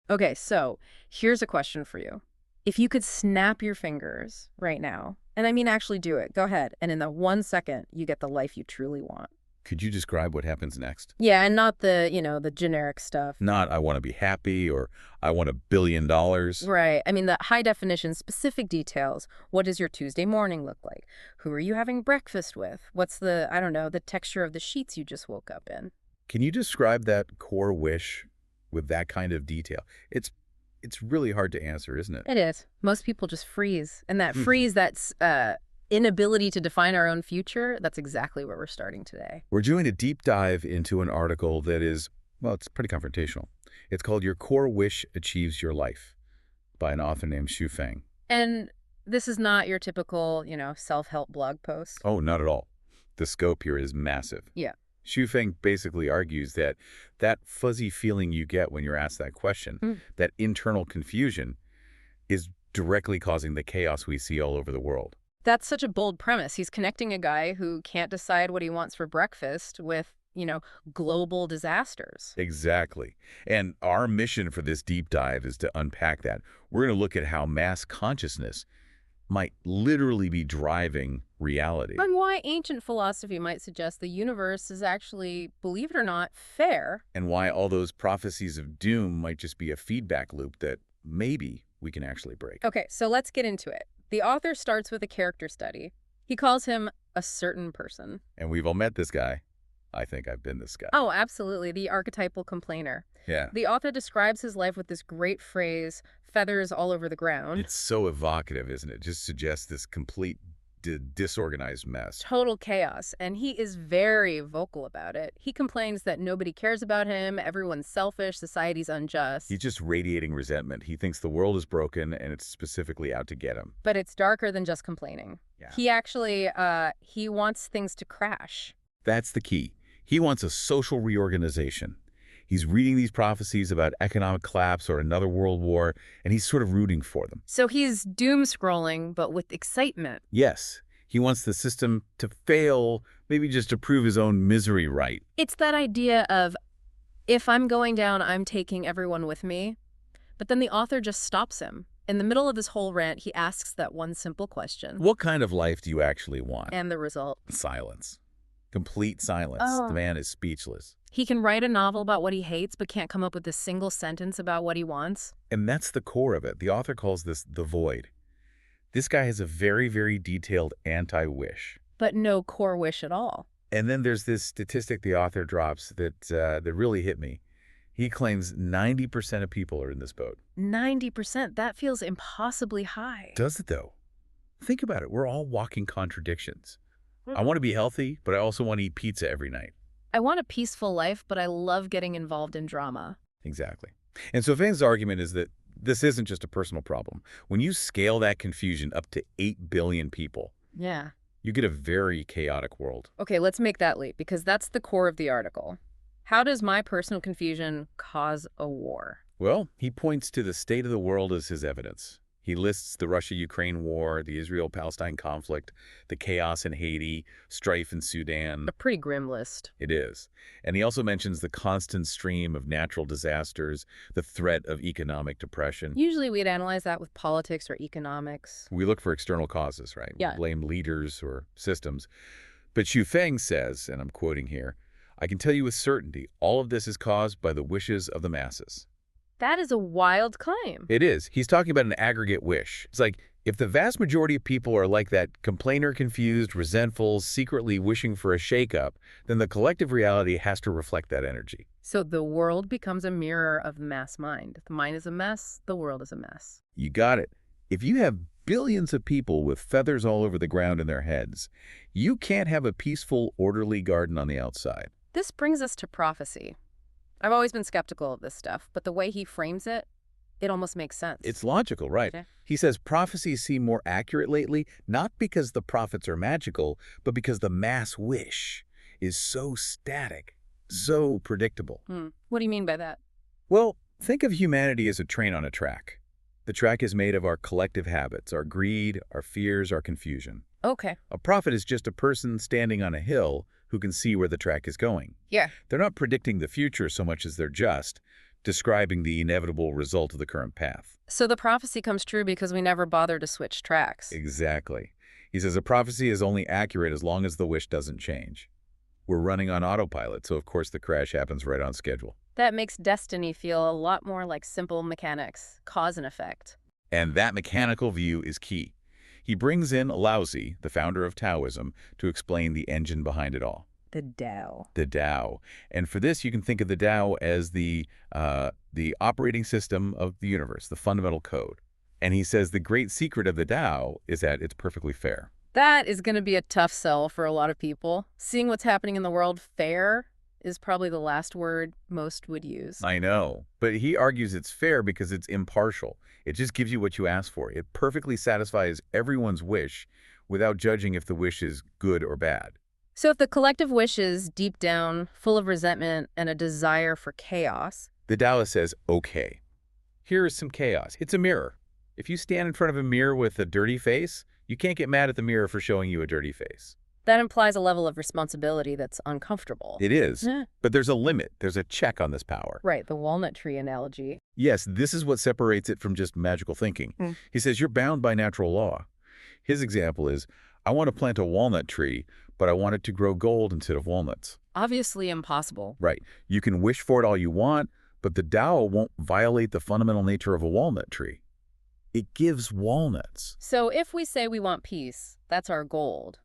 Okay, so here's a question for you. If you could snap your fingers right now, and I mean actually do it, go ahead, and in the 1 second, you get the life you truly want. Could you describe what happens next? Yeah, and not the generic stuff. Not, I want to be happy or I want $1 billion. Right. I mean, the high definition, specific details. What does your Tuesday morning look like? Who are you having breakfast with? What's I don't know, the texture of the sheets you just woke up in? Can you describe that core wish with that kind of detail? It's really hard to answer, isn't it? It is. Most people just freeze. And that Hmm. freeze, that's inability to define our own future, that's exactly where we're starting today. We're doing a deep dive into an article that is, well, it's pretty confrontational. It's called Your Core Wish Achieves Your Life by an author named Xu Feng. And this is not your typical, self-help blog post. Oh, not at all. The scope here is massive. Yeah. Xu Feng basically argues that that fuzzy feeling you get when you're asked that question, Mm. that internal confusion, is directly causing the chaos we see all over the world. That's such a bold premise. He's connecting a guy who can't decide what he wants for breakfast with, global disasters. Exactly. And our mission for this deep dive is to unpack that. We're going to look at how mass consciousness might literally be driving reality. And why ancient philosophy might suggest the universe is actually, believe it or not, fair. And why all those prophecies of doom might just be a feedback loop that maybe we can actually break. Okay, so let's get into it. The author starts with a character study. He calls him a certain person. And we've all met this guy. I think I've been this guy. Oh, absolutely, the archetypal complainer. Yeah. The author describes his life with this great phrase, feathers all over the ground. It's so evocative, isn't it? Just suggests this complete disorganized mess. Total chaos, and he is very vocal about it. He complains that nobody cares about him, everyone's selfish, society's unjust. He's just radiating resentment. He thinks the world is broken and it's specifically out to get him. But it's darker than just complaining. Yeah. He actually, he wants things to crash. That's the key. He wants a social reorganization. He's reading these prophecies about economic collapse or another world war, and he's sort of rooting for them. So he's doom scrolling, but with excitement. Yes, he wants the system to fail, maybe just to prove his own misery right. It's that idea of, if I'm going down, I'm taking everyone with me. But then the author just stops him. In the middle of his whole rant, he asks that one simple question. What kind of life do you actually want? And the result. Silence. Complete silence. Oh. The man is speechless. He can write a novel about what he hates, but can't come up with a single sentence about what he wants. And that's the core of it. The author calls this the void. This guy has a very, very detailed anti-wish. But no core wish at all. And then there's this statistic the author drops that really hit me. He claims 90% of people are in this boat. 90%, that feels impossibly high. Does it, though? Think about it. We're all walking contradictions. I want to be healthy, but I also want to eat pizza every night. I want a peaceful life, but I love getting involved in drama. Exactly. And so Feng's argument is that this isn't just a personal problem. When you scale that confusion up to 8 billion people, Yeah. you get a very chaotic world. Okay, let's make that leap, because that's the core of the article. How does my personal confusion cause a war? Well, he points to the state of the world as his evidence. He lists the Russia-Ukraine war, the Israel-Palestine conflict, the chaos in Haiti, strife in Sudan. A pretty grim list. It is. And he also mentions the constant stream of natural disasters, the threat of economic depression. Usually we'd analyze that with politics or economics. We look for external causes, right? Yeah. We blame leaders or systems. But Xu Feng says, and I'm quoting here, I can tell you with certainty, all of this is caused by the wishes of the masses. That is a wild claim. It is. He's talking about an aggregate wish. It's like, if the vast majority of people are like that complainer, confused, resentful, secretly wishing for a shakeup, then the collective reality has to reflect that energy. So the world becomes a mirror of the mass mind. The mind is a mess, the world is a mess. You got it. If you have billions of people with feathers all over the ground in their heads, you can't have a peaceful, orderly garden on the outside. This brings us to prophecy. I've always been skeptical of this stuff, but the way he frames it, it almost makes sense. It's logical, right? Okay. He says prophecies seem more accurate lately, not because the prophets are magical, but because the mass wish is so static, so predictable. What do you mean by that? Well, think of humanity as a train on a track. The track is made of our collective habits, our greed, our fears, our confusion. Okay. A prophet is just a person standing on a hill who can see where the track is going. Yeah. They're not predicting the future so much as they're just describing the inevitable result of the current path. So the prophecy comes true because we never bother to switch tracks. Exactly. He says a prophecy is only accurate as long as the wish doesn't change. We're running on autopilot, so of course the crash happens right on schedule. That makes destiny feel a lot more like simple mechanics, cause and effect. And that mechanical view is key. He brings in Laozi, the founder of Taoism, to explain the engine behind it all. The Tao. The Tao. And for this, you can think of the Tao as the operating system of the universe, the fundamental code. And he says the great secret of the Tao is that it's perfectly fair. That is going to be a tough sell for a lot of people. Seeing what's happening in the world fair is probably the last word most would use. I know, but he argues it's fair because it's impartial. It just gives you what you ask for. It perfectly satisfies everyone's wish without judging if the wish is good or bad. So if the collective wish is deep down, full of resentment and a desire for chaos, the Taoist says, okay, here is some chaos. It's a mirror. If you stand in front of a mirror with a dirty face, you can't get mad at the mirror for showing you a dirty face. that implies a level of responsibility that's uncomfortable. It is, Eh. but there's a limit. There's a check on this power. Right, the walnut tree analogy. Yes, this is what separates it from just magical thinking. He says you're bound by natural law. His example is, I want to plant a walnut tree, but I want it to grow gold instead of walnuts. Obviously impossible. Right. You can wish for it all you want, but the Tao won't violate the fundamental nature of a walnut tree. It gives walnuts. So if we say we want peace, that's our gold.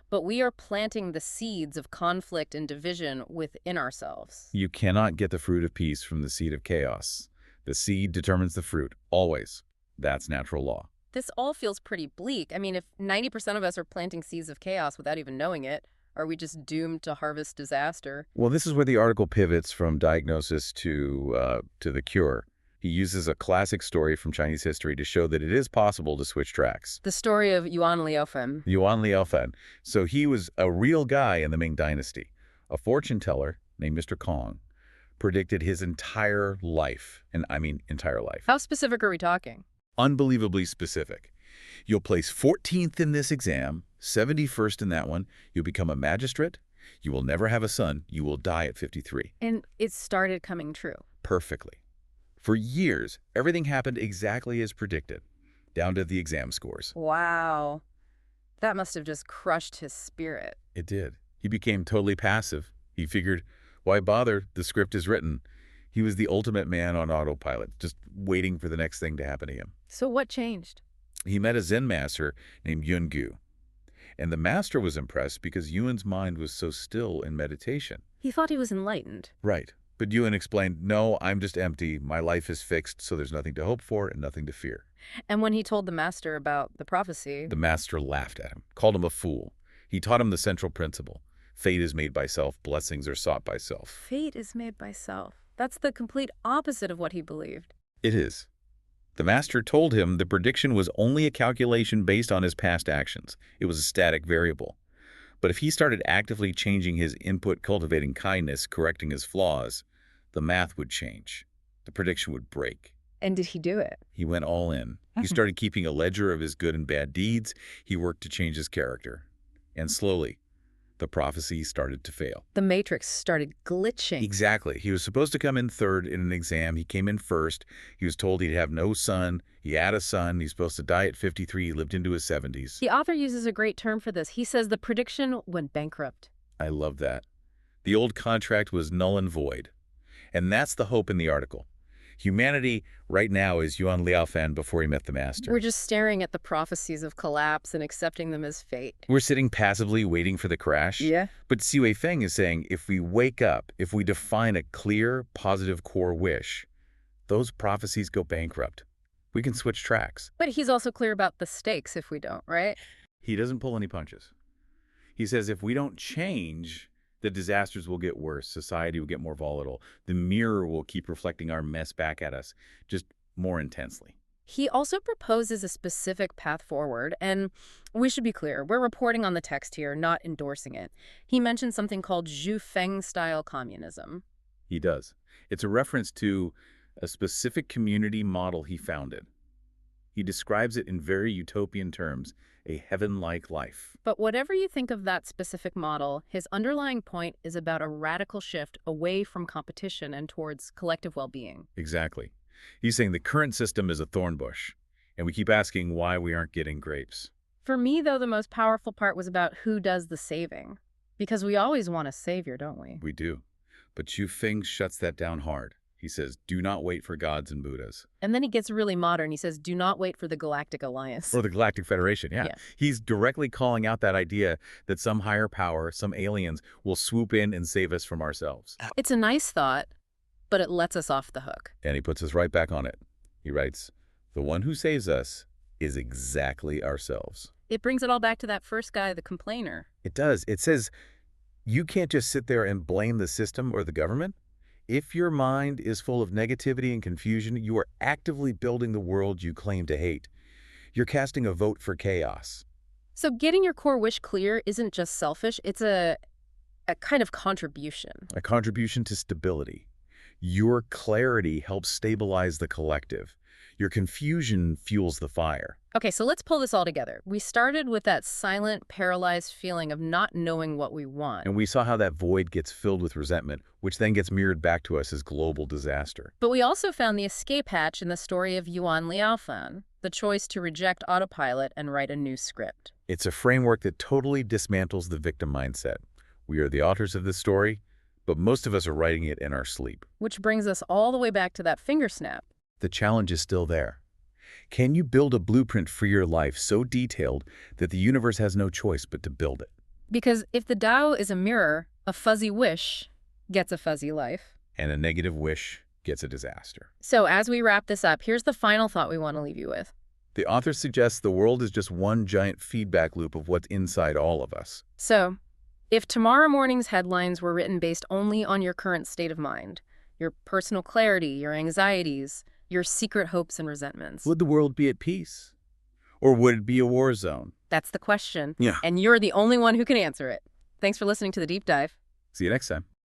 But we are planting the seeds of conflict and division within ourselves. You cannot get the fruit of peace from the seed of chaos. The seed determines the fruit, always. That's natural law. This all feels pretty bleak. I mean, if 90% of us are planting seeds of chaos without even knowing it, are we just doomed to harvest disaster? Well, this is where the article pivots from diagnosis to the cure. He uses a classic story from Chinese history to show that it is possible to switch tracks. The story of Yuan Liufen. Yuan Liufen. So he was a real guy in the Ming Dynasty. A fortune teller named Mr. Kong predicted his entire life, and I mean entire life. How specific are we talking? Unbelievably specific. You'll place 14th in this exam, 71st in that one. You'll become a magistrate. You will never have a son. You will die at 53. And it started coming true. Perfectly. For years, everything happened exactly as predicted, down to the exam scores. Wow. That must have just crushed his spirit. It did. He became totally passive. He figured, why bother? The script is written. He was the ultimate man on autopilot, just waiting for the next thing to happen to him. So what changed? He met a Zen master named Yun Gu. And the master was impressed because Yuan's mind was so still in meditation. He thought he was enlightened. Right. But Yuan explained, no, I'm just empty. My life is fixed, so there's nothing to hope for and nothing to fear. And when he told the master about the prophecy... The master laughed at him, called him a fool. He taught him the central principle. Fate is made by self, blessings are sought by self. Fate is made by self. That's the complete opposite of what he believed. It is. The master told him the prediction was only a calculation based on his past actions. It was a static variable. But if he started actively changing his input, cultivating kindness, correcting his flaws, the math would change. The prediction would break. And did he do it? He went all in. He started keeping a ledger of his good and bad deeds. He worked to change his character. And slowly, the prophecy started to fail. The matrix started glitching. Exactly. He was supposed to come in third in an exam. He came in first. He was told he'd have no son. He had a son. He's supposed to die at 53. He lived into his 70s. The author uses a great term for this. He says the prediction went bankrupt. I love that. The old contract was null and void. And that's the hope in the article. Humanity right now is Yuan Liufen before he met the master. We're just staring at the prophecies of collapse and accepting them as fate. We're sitting passively waiting for the crash. Yeah. But Xue Feng is saying if we wake up, if we define a clear, positive core wish, those prophecies go bankrupt. We can switch tracks. But he's also clear about the stakes if we don't, right? He doesn't pull any punches. He says if we don't change, the disasters will get worse. Society will get more volatile. The mirror will keep reflecting our mess back at us, just more intensely. He also proposes a specific path forward, and we should be clear, we're reporting on the text here, not endorsing it. He mentions something called Xu Feng-style communism. He does. It's a reference to a specific community model he founded. He describes it in very utopian terms, a heaven-like life. But whatever you think of that specific model, his underlying point is about a radical shift away from competition and towards collective well-being. Exactly. He's saying the current system is a thorn bush, and we keep asking why we aren't getting grapes. For me, though, the most powerful part was about who does the saving. Because we always want a savior, don't we? We do. But Xu Feng shuts that down hard. He says, do not wait for gods and Buddhas. And then he gets really modern. He says, do not wait for the Galactic Alliance. Or the Galactic Federation, yeah. Yeah. He's directly calling out that idea that some higher power, some aliens, will swoop in and save us from ourselves. It's a nice thought, but it lets us off the hook. And he puts us right back on it. He writes, the one who saves us is exactly ourselves. It brings it all back to that first guy, the complainer. It does. It says, you can't just sit there and blame the system or the government. If your mind is full of negativity and confusion, you are actively building the world you claim to hate. You're casting a vote for chaos. So getting your core wish clear isn't just selfish, it's a kind of contribution. A contribution to stability. Your clarity helps stabilize the collective. Your confusion fuels the fire. Okay, so let's pull this all together. We started with that silent, paralyzed feeling of not knowing what we want. And we saw how that void gets filled with resentment, which then gets mirrored back to us as global disaster. But we also found the escape hatch in the story of Yuan Liaofan, the choice to reject autopilot and write a new script. It's a framework that totally dismantles the victim mindset. We are the authors of this story, but most of us are writing it in our sleep. Which brings us all the way back to that finger snap. The challenge is still there. Can you build a blueprint for your life so detailed that the universe has no choice but to build it? Because if the Tao is a mirror, a fuzzy wish gets a fuzzy life. And a negative wish gets a disaster. So as we wrap this up, here's the final thought we want to leave you with. The author suggests the world is just one giant feedback loop of what's inside all of us. So, if tomorrow morning's headlines were written based only on your current state of mind, your personal clarity, your anxieties, your secret hopes and resentments. Would the world be at peace? Or would it be a war zone? That's the question. Yeah. And you're the only one who can answer it. Thanks for listening to The Deep Dive. See you next time.